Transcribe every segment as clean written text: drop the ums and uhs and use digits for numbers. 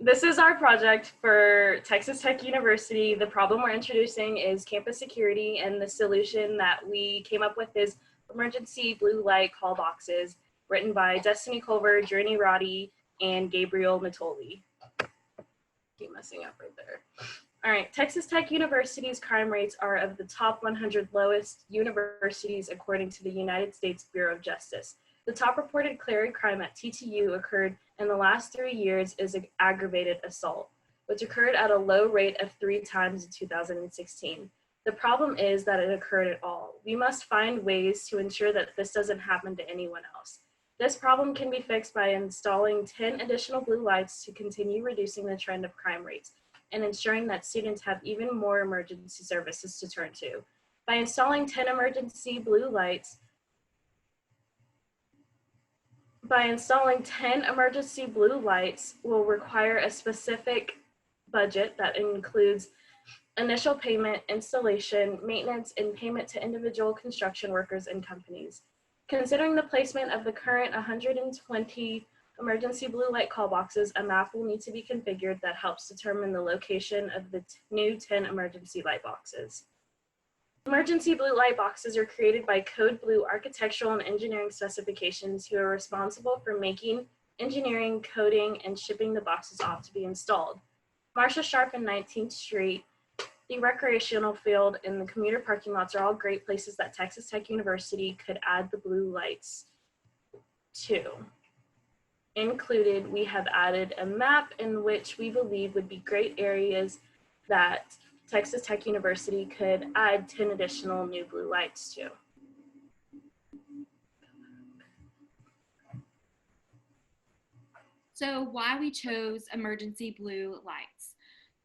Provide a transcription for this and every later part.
This is our project for Texas Tech University. The problem we're introducing is campus security, and the solution that we came up with is emergency blue light call boxes, written by Destiny Culver, Journey Roddy, and Gabriel Matoli. Keep messing up right there. All right, Texas Tech University's crime rates are of the top 100 lowest universities according to the United States Bureau of Justice. The top reported cleric crime at TTU occurred in the last 3 years is an aggravated assault, which occurred at a low rate of 3 times in 2016. The problem is that it occurred at all. We must find ways to ensure that this doesn't happen to anyone else. This problem can be fixed by installing 10 additional blue lights to continue reducing the trend of crime rates and ensuring that students have even more emergency services to turn to. By installing 10 emergency blue lights, will require a specific budget that includes initial payment, installation, maintenance, and payment to individual construction workers and companies. Considering the placement of the current 120 emergency blue light call boxes, a map will need to be configured that helps determine the location of the new 10 emergency light boxes. Emergency blue light boxes are created by Code Blue Architectural and Engineering Specifications, who are responsible for making, engineering, coding, and shipping the boxes off to be installed. Marcia Sharp and 19th Street, the recreational field, and the commuter parking lots are all great places that Texas Tech University could add the blue lights to. Included, we have added a map in which we believe would be great areas that Texas Tech University could add 10 additional new blue lights to. So why we chose emergency blue lights.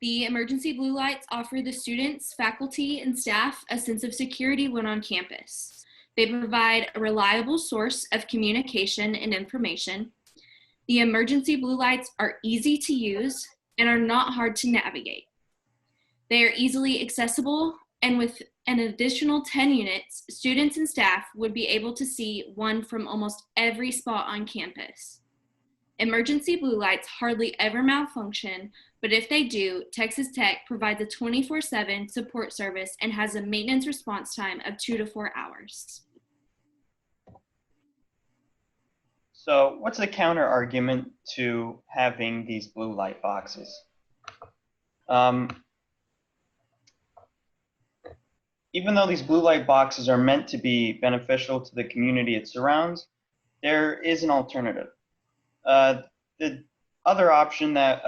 The emergency blue lights offer the students, faculty, and staff a sense of security when on campus. They provide a reliable source of communication and information. The emergency blue lights are easy to use and are not hard to navigate. They are easily accessible, and with an additional 10 units, students and staff would be able to see one from almost every spot on campus. Emergency blue lights hardly ever malfunction, but if they do, Texas Tech provides a 24/7 support service and has a maintenance response time of 2 to 4 hours. So what's the counter argument to having these blue light boxes? Even though these blue light boxes are meant to be beneficial to the community it surrounds, there is an alternative. The other option that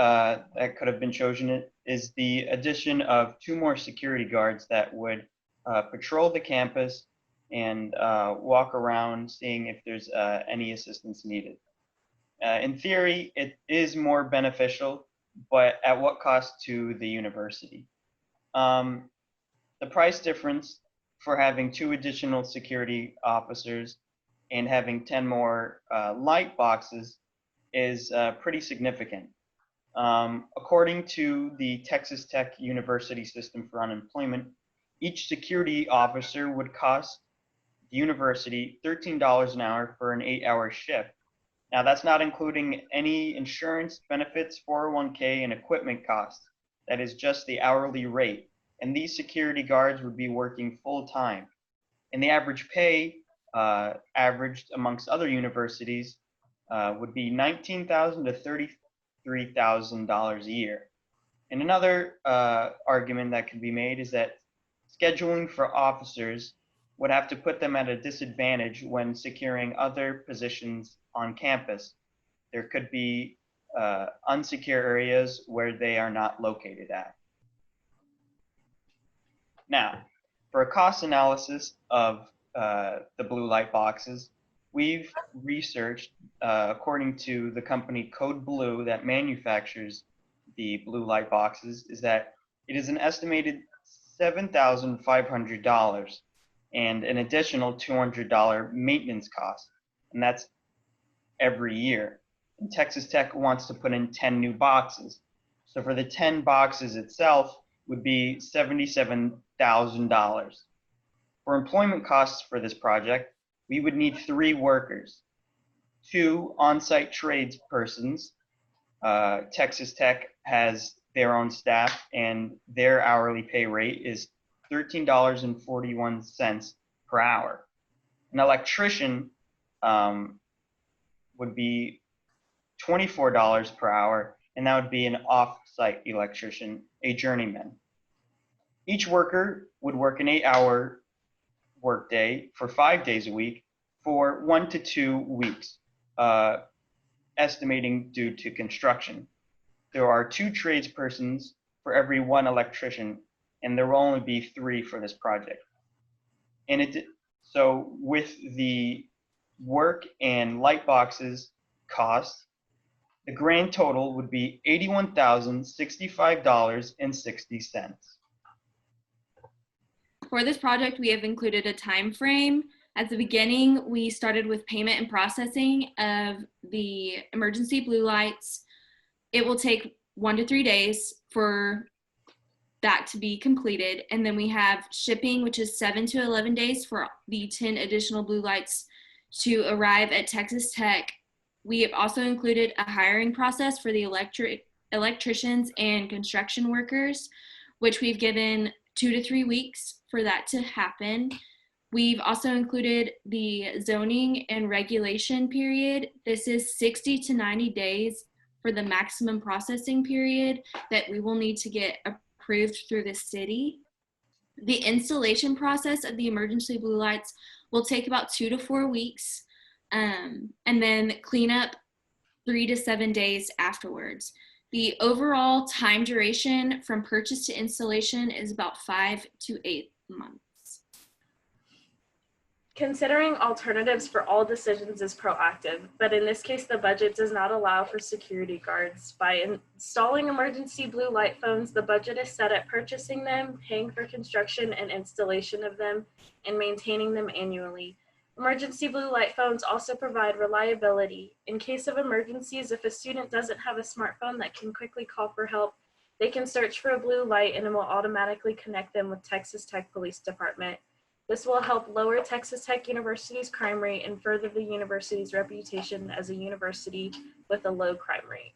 could have been chosen is the addition of 2 more security guards that would patrol the campus and walk around seeing if there's any assistance needed. In theory, it is more beneficial, but at what cost to the university? The price difference for having 2 additional security officers and having 10 more light boxes is pretty significant. According to the Texas Tech University System for Unemployment, each security officer would cost the university $13 an hour for an 8-hour shift. Now, that's not including any insurance, benefits, 401k, and equipment costs. That is just the hourly rate. And these security guards would be working full time. And the average pay, averaged amongst other universities, would be $19,000 to $33,000 a year. And another argument that can be made is that scheduling for officers would have to put them at a disadvantage when securing other positions on campus. There could be unsecure areas where they are not located at. Now, for a cost analysis of the blue light boxes, we've researched, according to the company Code Blue that manufactures the blue light boxes, is that it is an estimated $7,500 and an additional $200 maintenance cost, and that's every year. And Texas Tech wants to put in 10 new boxes. So for the 10 boxes itself would be $77,000. For employment costs for this project, we would need 3 workers, 2 on-site tradespersons, Texas Tech has their own staff, and their hourly pay rate is $13.41 per hour. An electrician would be $24 per hour, and that would be an off-site electrician, a journeyman. Each worker would work an 8-hour workday for 5 days a week for 1 to 2 weeks, estimating due to construction. There are 2 tradespersons for every 1 electrician, and there will only be 3 for this project. And so with the work and light boxes cost, the grand total would be $81,065.60. For this project, we have included a time frame. At the beginning, we started with payment and processing of the emergency blue lights. It will take 1 to 3 days for that to be completed. And then we have shipping, which is 7 to 11 days for the 10 additional blue lights to arrive at Texas Tech. We have also included a hiring process for the electricians and construction workers, which we've given 2 to 3 weeks for that to happen. We've also included the zoning and regulation period. This is 60 to 90 days for the maximum processing period that we will need to get approved through the city. The installation process of the emergency blue lights will take about 2 to 4 weeks, and then cleanup 3 to 7 days afterwards. The overall time duration from purchase to installation is about 5 to 8 months. Considering alternatives for all decisions is proactive, but in this case, the budget does not allow for security guards. By installing emergency blue light phones, the budget is set at purchasing them, paying for construction and installation of them, and maintaining them annually. Emergency blue light phones also provide reliability. In case of emergencies, if a student doesn't have a smartphone that can quickly call for help, they can search for a blue light and it will automatically connect them with Texas Tech Police Department. This will help lower Texas Tech University's crime rate and further the university's reputation as a university with a low crime rate.